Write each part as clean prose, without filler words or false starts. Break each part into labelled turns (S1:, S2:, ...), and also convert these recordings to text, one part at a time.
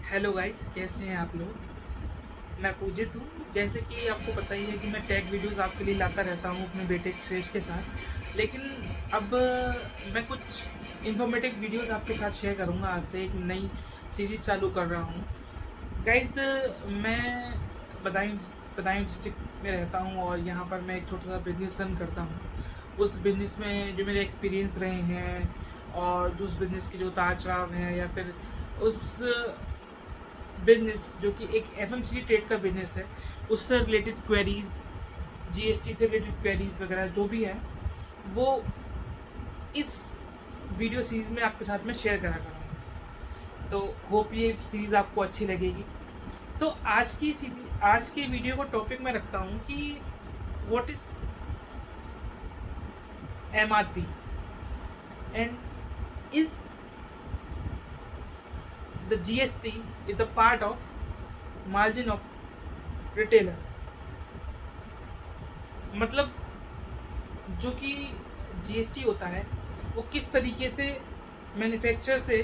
S1: Hello guys, कैसे हैं आप लोग। मैं पूजित हूँ। जैसे कि आपको पता ही है कि मैं टेक वीडियोस आपके लिए लाता रहता हूँ अपने बेटे श्रेष्ठ के साथ। लेकिन अब मैं कुछ इन्फॉर्मेटिव वीडियोस आपके साथ शेयर करूँगा। आज से एक नई सीरीज़ चालू कर रहा हूँ गाइस। मैं बदायूं बदायूं डिस्ट्रिक्ट में रहता हूँ और यहाँ पर मैं एक छोटा सा बिजनेस रन करता हूँ। उस बिज़नेस में जो मेरे एक्सपीरियंस रहे हैं और जो उस बिज़नेस के जो उतार चढ़ाव हैं, या फिर उस बिज़नेस जो कि एक एफएमसीजी ट्रेड का बिज़नेस है, उससे रिलेटेड क्वेरीज़, जीएसटी से रिलेटेड क्वेरीज़ वगैरह जो भी है, वो इस वीडियो सीरीज़ में आपके साथ में शेयर करा करूँगा। तो होप ये सीरीज़ आपको अच्छी लगेगी। तो आज की वीडियो को टॉपिक में रखता हूँ कि what is MRP and is the GST is the part of margin of retailer. मतलब जो कि जीएसटी होता है वो किस तरीके से मैन्युफैक्चरर से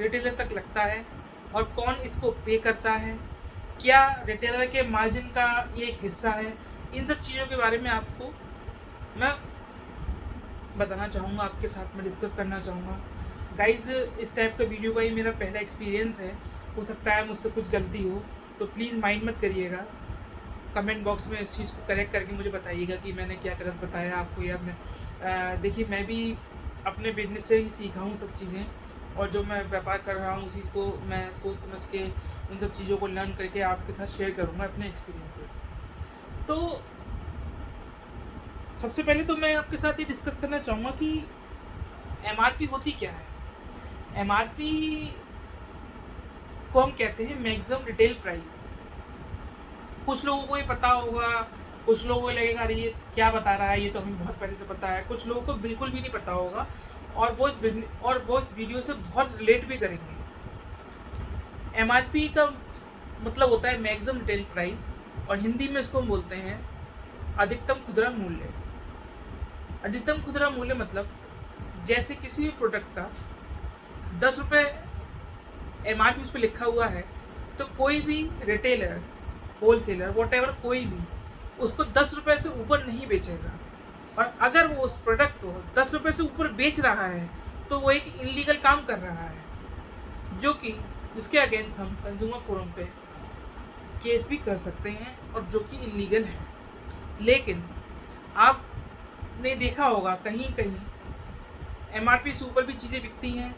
S1: रिटेलर तक लगता है और कौन इसको पे करता है, क्या रिटेलर के मार्जिन का ये एक हिस्सा है। इन सब चीज़ों के बारे में आपको मैं बताना चाहूँगा, आपके साथ में डिस्कस करना चाहूँगा। गाइज़, इस टाइप का वीडियो का ही मेरा पहला एक्सपीरियंस है। हो सकता है मुझसे कुछ गलती हो, तो प्लीज़ माइंड मत करिएगा। कमेंट बॉक्स में इस चीज़ को करेक्ट करके मुझे बताइएगा कि मैंने क्या गलत बताया आपको, या मैं देखिए, मैं भी अपने बिजनेस से ही सीखा हूँ सब चीज़ें, और जो मैं व्यापार कर रहा हूँ उसी को मैं सोच समझ के उन सब चीज़ों को लर्न करके आपके साथ शेयर करूँगा अपने एक्सपीरियंसेस। तो सबसे पहले तो मैं आपके साथ ये डिस्कस करना चाहूँगा कि एमआरपी होती क्या है। एमआरपी को हम कहते हैं मैक्सिमम रिटेल प्राइस। कुछ लोगों को ये पता होगा, कुछ लोगों को लगेगा अरे ये क्या बता रहा है, ये तो हमें बहुत पहले से पता है। कुछ लोगों को बिल्कुल भी नहीं पता होगा और वो इस वीडियो से बहुत रिलेट भी करेंगे। एमआरपी का मतलब होता है मैक्सिमम रिटेल प्राइस, और हिंदी में इसको हम बोलते हैं अधिकतम खुदरा मूल्य। अधिकतम खुदरा मूल्य मतलब जैसे किसी भी प्रोडक्ट का 10 रुपये एमआरपी उस पर लिखा हुआ है, तो कोई भी रिटेलर, होलसेलर, वॉटेवर, कोई भी उसको 10 रुपये से ऊपर नहीं बेचेगा। और अगर वो उस प्रोडक्ट को 10 रुपये से ऊपर बेच रहा है तो वो एक इलीगल काम कर रहा है, जो कि जिसके अगेंस्ट हम कंज्यूमर फोरम पे केस भी कर सकते हैं और जो कि इलीगल है। लेकिन आपने देखा होगा कहीं कहीं एमआरपी से ऊपर भी चीज़ें बिकती हैं,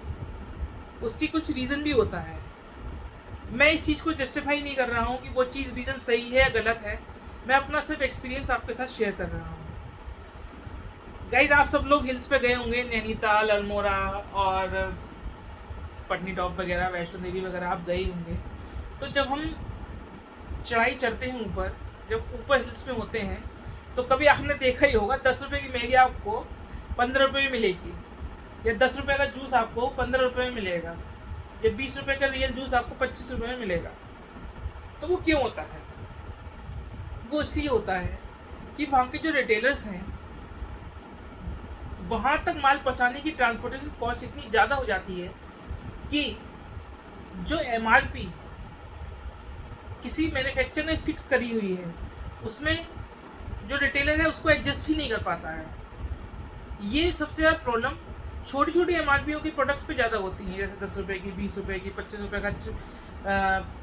S1: उसकी कुछ रीज़न भी होता है। मैं इस चीज़ को जस्टिफाई नहीं कर रहा हूँ कि वो चीज़ रीज़न सही है या गलत है, मैं अपना सिर्फ एक्सपीरियंस आपके साथ शेयर कर रहा हूँ। गाइज, आप सब लोग हिल्स पे गए होंगे, नैनीताल, अल्मोड़ा और पटनी टॉप वगैरह, वैष्णो देवी वगैरह आप गए होंगे। तो जब हम चढ़ाई चढ़ते हैं ऊपर, जब ऊपर हिल्स में होते हैं, तो कभी आपने देखा ही होगा 10 रुपये की मैगी आपको 15 रुपये में मिलेगी, या 10 रुपये का जूस आपको 15 रुपये में मिलेगा, या 20 रुपये का रियल जूस आपको 25 रुपये में मिलेगा। तो वो क्यों होता है? वो इसलिए होता है कि वहाँ के जो रिटेलर्स हैं, वहाँ तक माल पहुँचाने की ट्रांसपोर्टेशन कॉस्ट इतनी ज़्यादा हो जाती है कि जो एमआरपी किसी मैन्युफैक्चरर ने फिक्स करी हुई है, उसमें जो रिटेलर है उसको एडजस्ट ही नहीं कर पाता है। ये सबसे ज़्यादा प्रॉब्लम छोटी छोटी एमआरपीओ की प्रोडक्ट्स पे ज़्यादा होती हैं, जैसे 10 रुपये की, 20 रुपये की, 25 रुपये का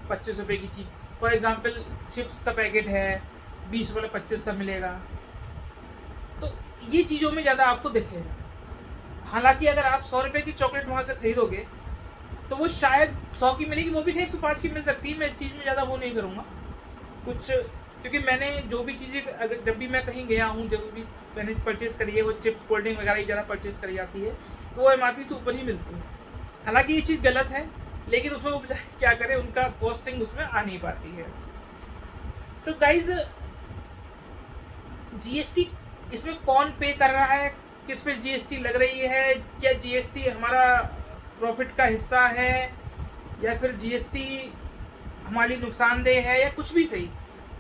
S1: 25 रुपये की चीज़। फॉर एग्जांपल, चिप्स का पैकेट है 20 रुपये का 25 का मिलेगा। तो ये चीज़ों में ज़्यादा आपको दिखेगा। हालांकि अगर आप 100 रुपये की चॉकलेट वहाँ से खरीदोगे तो वो शायद 100 की मिलेगी, वो भी 105 की मिल सकती है। मैं इस चीज़ में ज़्यादा वो नहीं करूँगा कुछ, क्योंकि मैंने जो भी चीज़ें, अगर जब भी मैं कहीं गया हूँ, जब भी मैंने परचेज़ करी है, वो चिप्स, कोल्ड ड्रिंक वगैरह ही ज़्यादा परचेज़ करी जाती है, तो वो एमआरपी से ऊपर ही मिलती है। हालांकि ये चीज़ गलत है, लेकिन उसमें वो बेचारे क्या करें, उनका कॉस्टिंग उसमें आ नहीं पाती है। तो गाइज, जीएसटी इसमें कौन पे कर रहा है, किस पे जीएसटी लग रही है, क्या जीएसटी हमारा प्रॉफिट का हिस्सा है, या फिर जीएसटी हमारे लिए नुकसानदेह है, या कुछ भी सही,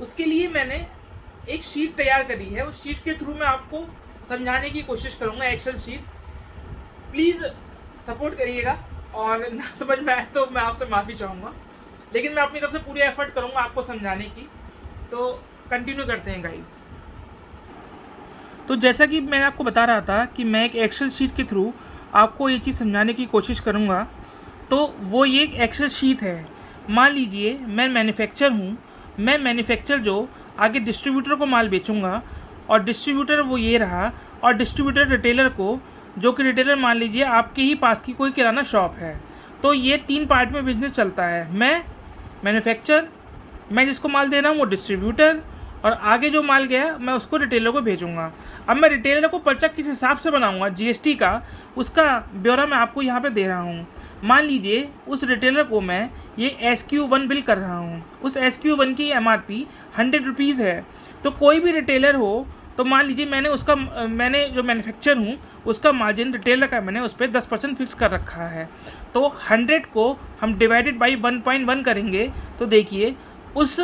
S1: उसके लिए मैंने एक शीट तैयार करी है। उस शीट के थ्रू मैं आपको समझाने की कोशिश करूँगा, एक्सेल शीट। प्लीज़ सपोर्ट करिएगा, और ना समझ में आए तो मैं आपसे माफ़ी चाहूँगा। लेकिन मैं अपनी तरफ से पूरी एफर्ट करूँगा आपको समझाने की। तो कंटिन्यू करते हैं गाइस। तो जैसा कि मैंने आपको बता रहा था कि मैं एक एक्सेल शीट के थ्रू आपको ये चीज़ समझाने की कोशिश करूँगा। तो वो ये एक एक्सेल शीट है। मान लीजिए मैं मैन्युफैक्चर हूँ, मैं मैन्युफैक्चर जो आगे डिस्ट्रीब्यूटर को माल बेचूँगा, और डिस्ट्रीब्यूटर वो ये रहा, और डिस्ट्रीब्यूटर रिटेलर को, जो कि रिटेलर मान लीजिए आपके ही पास की कोई किराना शॉप है। तो ये 3 पार्ट में बिजनेस चलता है। मैं मैन्युफैक्चर, मैं जिसको माल दे रहा हूँ वो डिस्ट्रीब्यूटर, और आगे जो माल गया मैं उसको रिटेलर को भेजूँगा। अब मैं रिटेलर को पर्चा किस हिसाब से बनाऊँगा जीएसटी का, उसका ब्यौरा मैं आपको यहाँ पे दे रहा हूँ। मान लीजिए उस रिटेलर को मैं ये SQ1 बिल कर रहा हूँ। उस SQ1 की MRP 100 रुपीज़ है। तो कोई भी रिटेलर हो, तो मान लीजिए मैंने जो मैन्युफैक्चर हूँ उसका मार्जिन रिटेलर का मैंने उस पर 10% फिक्स कर रखा है। तो 100 को हम डिवाइडेड बाई 1.1 करेंगे, तो देखिए उस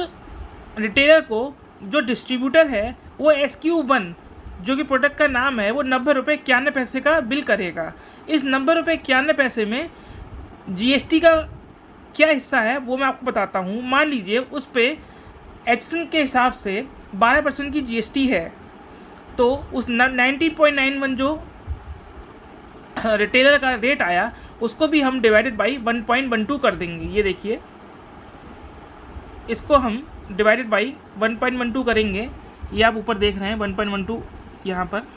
S1: रिटेलर को जो डिस्ट्रीब्यूटर है वो SQ1 जो कि प्रोडक्ट का नाम है वो 90 रुपये 91 पैसे का बिल करेगा। इस 90 रुपये 91 पैसे में जीएसटी का क्या हिस्सा है वो मैं आपको बताता हूँ। मान लीजिए उस पर एक्शन के हिसाब से 12% की जीएसटी है, तो उस 19.91 जो रिटेलर का रेट आया उसको भी हम डिवाइडेड बाई 1.12 कर देंगे। ये देखिए, इसको हम डिवाइडेड बाई 1.12 करेंगे। ये आप ऊपर देख रहे हैं 1.12 यहाँ पर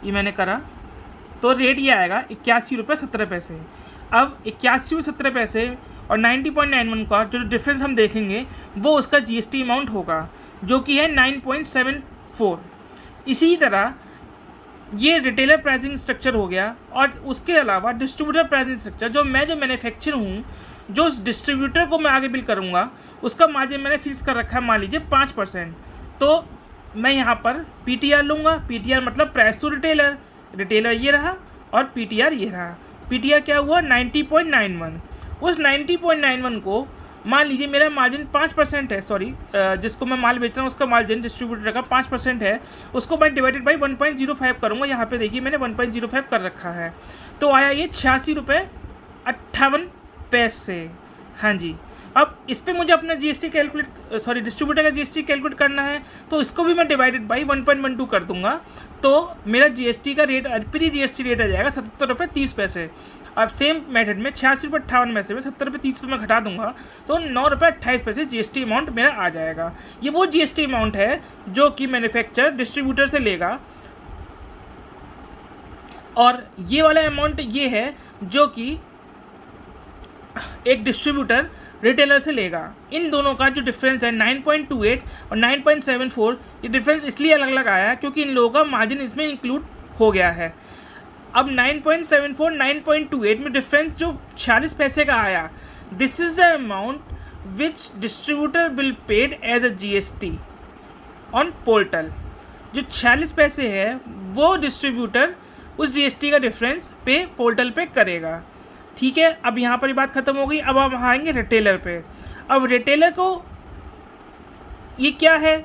S1: ये मैंने करा, तो रेट ये आएगा 81 रुपये 17 पैसे। अब 81 रुपये 17 पैसे और 90.91 का जो डिफरेंस हम देखेंगे वो उसका जीएसटी अमाउंट होगा, जो कि है 9.74। इसी तरह ये रिटेलर प्राइसिंग स्ट्रक्चर हो गया। और उसके अलावा डिस्ट्रीब्यूटर प्राइसिंग स्ट्रक्चर, जो मैन्युफैक्चर हूँ, जो डिस्ट्रीब्यूटर को मैं आगे बिल करूँगा उसका मार्जिन मैंने फिक्स कर रखा है मान लीजिए 5%। तो मैं यहाँ पर PTR लूँगा। PTR मतलब प्राइस टू रिटेलर, रिटेलर ये रहा और PTR ये रहा। PTR क्या हुआ 90.91। उस 90.91 को मान लीजिए मेरा मार्जिन 5% है, सॉरी जिसको मैं माल बेच रहा हूँ उसका मार्जिन डिस्ट्रीब्यूटर का 5% है, उसको मैं डिवाइडेड बाई 1.05 करूँगा। यहाँ पे देखिए मैंने 1.05 कर रखा है, तो आया ये 86 रुपये 58 पैसे। हाँ जी, अब इस पर मुझे अपना जीएसटी डिस्ट्रीब्यूटर का जीएसटी कैलकुलेट करना है, तो इसको भी मैं डिवाइडेड बाई 1.12 कर दूंगा। तो मेरा जीएसटी का रेट, प्री जीएसटी रेट आ जाएगा 77 रुपये 30 पैसे। अब सेम मेथड में 86 रुपये 58 पैसे में 70 रुपये 30 रुपये में घटा दूंगा, तो 9 रुपये 28 पैसे जीएसटी अमाउंट मेरा आ जाएगा। ये वो जीएसटी अमाउंट है जो कि मैन्युफैक्चर डिस्ट्रीब्यूटर से लेगा, और ये वाला अमाउंट ये है जो कि एक डिस्ट्रीब्यूटर रिटेलर से लेगा। इन दोनों का जो डिफरेंस है 9.28 और 9.74, ये डिफरेंस इसलिए अलग अलग आया क्योंकि इन लोगों का मार्जिन इसमें इंक्लूड हो गया है। अब 9.74 9.28 में डिफरेंस जो 46 पैसे का आया, this is the amount which distributor will paid as a GST on portal. जो 46 पैसे है वो डिस्ट्रीब्यूटर उस जीएसटी का डिफरेंस पे पोर्टल पे करेगा। ठीक है, अब यहाँ पर ये बात ख़त्म हो गई। अब हम आएंगे रिटेलर पे। अब रिटेलर को ये क्या है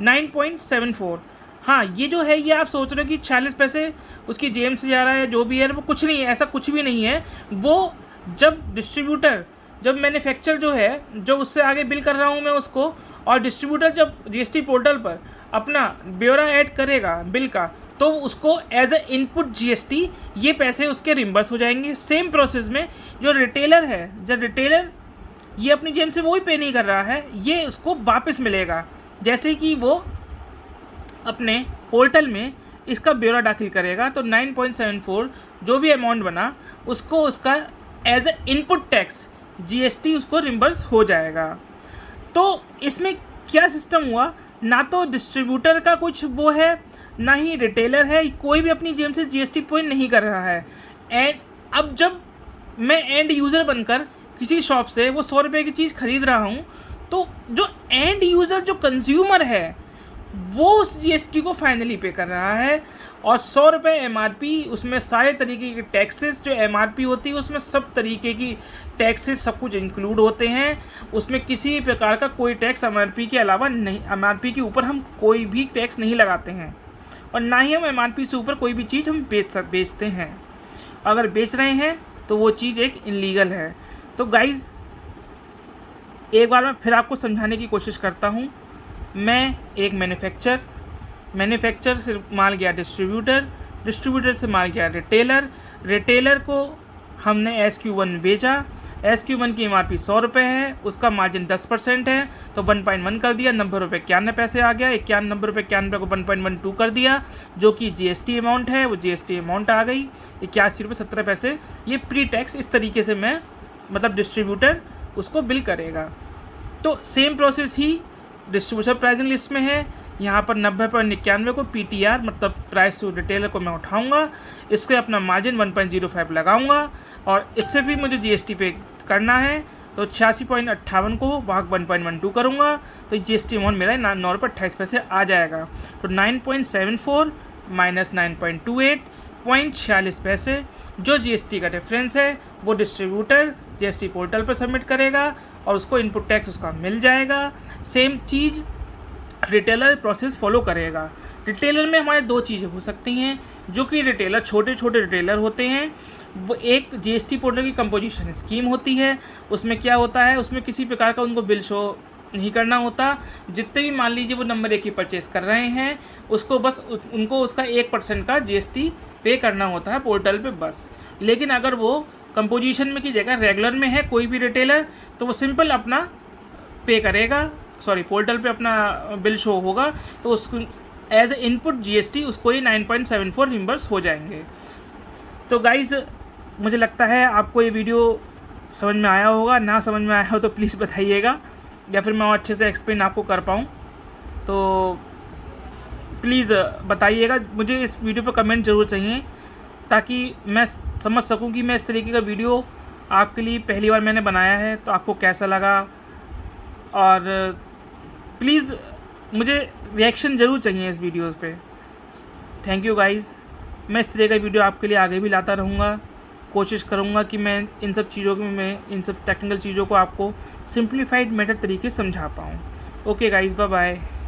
S1: 9.74। हाँ, ये जो है ये आप सोच रहे हो कि 46 पैसे उसकी जेब से जा रहा है, जो भी है वो कुछ नहीं है, ऐसा कुछ भी नहीं है। वो जब डिस्ट्रीब्यूटर, जब मैन्युफैक्चर जो है, जो उससे आगे बिल कर रहा हूँ मैं उसको, और डिस्ट्रीब्यूटर जब जीएसटी पोर्टल पर अपना ब्यौरा ऐड करेगा बिल का, तो उसको एज ए इनपुट जीएसटी ये पैसे उसके रिम्बर्स हो जाएंगे। सेम प्रोसेस में जो रिटेलर है, जब रिटेलर ये अपनी जेब से वो ही पे नहीं कर रहा है, ये उसको वापस मिलेगा। जैसे कि वो अपने पोर्टल में इसका ब्यौरा दाखिल करेगा, तो 9.74 जो भी अमाउंट बना उसको उसका as a input tax GST उसको रिम्बर्स हो जाएगा। तो इसमें क्या सिस्टम हुआ, ना तो डिस्ट्रीब्यूटर का कुछ वो है, ना ही रिटेलर है, कोई भी अपनी जेब से जीएसटी पे नहीं कर रहा है। एंड अब जब मैं एंड यूज़र बनकर किसी शॉप से वो 100 रुपये की चीज़ खरीद रहा हूँ, तो जो एंड यूज़र, जो कंज्यूमर है, वो उस जीएसटी को फाइनली पे कर रहा है। और 100 रुपये एमआरपी, उसमें सारे तरीके के टैक्सेस जो एमआरपी होती है उसमें सब तरीके की टैक्सेस सब कुछ इंक्लूड होते हैं। उसमें किसी प्रकार का कोई टैक्स एमआरपी के अलावा नहीं, एमआरपी के ऊपर हम कोई भी टैक्स नहीं लगाते हैं, और ना ही हम एमआरपी से ऊपर कोई भी चीज़ हम बेचते हैं। अगर बेच रहे हैं तो वो चीज़ एक इलीगल है। तो गाइज़, एक बार मैं फिर आपको समझाने की कोशिश करता हूँ। मैं एक मैन्युफैक्चर से माल गया डिस्ट्रीब्यूटर से माल गया रिटेलर को हमने SQ1 में बेचा। SQ1 की MRP 100 रुपये है, उसका मार्जिन 10% है, तो 1.1 कर दिया, 90 रुपये 91 आ गया। 91 को 1.12 कर दिया, जो कि GST अमाउंट है, वो GST अमाउंट आ गई 81 रुपये 17 ये प्री टैक्स। इस तरीके से मैं मतलब डिस्ट्रीब्यूटर उसको बिल करेगा। तो सेम प्रोसेस ही डिस्ट्रीब्यूशन प्राइसिंग लिस्ट में है। यहाँ पर 90.91 को PTR मतलब प्राइस टू रिटेलर को मैं उठाऊँगा, इसके अपना मार्जिन 1.05 लगाऊँगा, और इससे भी मुझे GST पे करना है, तो 86.58 को भाग 1.12 करूँगा, तो GST अमाउंट मेरा 9 रुपये 28 आ जाएगा। तो 9.74 माइनस 9.28 0.46 जो GST का डिफरेंस है वो डिस्ट्रीब्यूटर GST पोर्टल पर सबमिट करेगा और उसको इनपुट टैक्स उसका मिल जाएगा। सेम चीज़ रिटेलर प्रोसेस फॉलो करेगा। रिटेलर में हमारे दो चीज़ें हो सकती हैं, जो कि रिटेलर छोटे रिटेलर होते हैं। वो एक GST पोर्टल की कंपोजिशन स्कीम होती है, उसमें क्या होता है, उसमें किसी प्रकार का उनको बिल शो नहीं करना होता। जितने भी मान लीजिए वो नंबर 1 की परचेस कर रहे हैं, उसको बस उनको उसका 1% का GST पे करना होता है पोर्टल पे बस। लेकिन अगर वो कंपोजिशन में की जगह रेगुलर में है कोई भी रिटेलर, तो वो सिंपल अपना पे करेगा, पोर्टल पे अपना बिल शो होगा, तो उसको एज ए इनपुट GST उसको ये 9.74 रिम्बर्स हो जाएंगे। तो गाइज़, मुझे लगता है आपको ये वीडियो समझ में आया होगा। ना समझ में आया हो तो प्लीज़ बताइएगा, या फिर मैं और अच्छे से एक्सप्लेन आपको कर पाऊँ तो प्लीज़ बताइएगा। मुझे इस वीडियो पर कमेंट ज़रूर चाहिए, ताकि मैं समझ सकूं कि मैं इस तरीके का वीडियो आपके लिए पहली बार मैंने बनाया है तो आपको कैसा लगा। और प्लीज़ मुझे रिएक्शन ज़रूर चाहिए इस वीडियो पे। Thank you guys. मैं इस तरह का वीडियो आपके लिए आगे भी लाता रहूँगा। कोशिश करूँगा कि मैं इन सब टेक्निकल चीज़ों को आपको सिंप्लीफाइड मेथड तरीके से समझा पाऊँ। Okay guys, bye bye.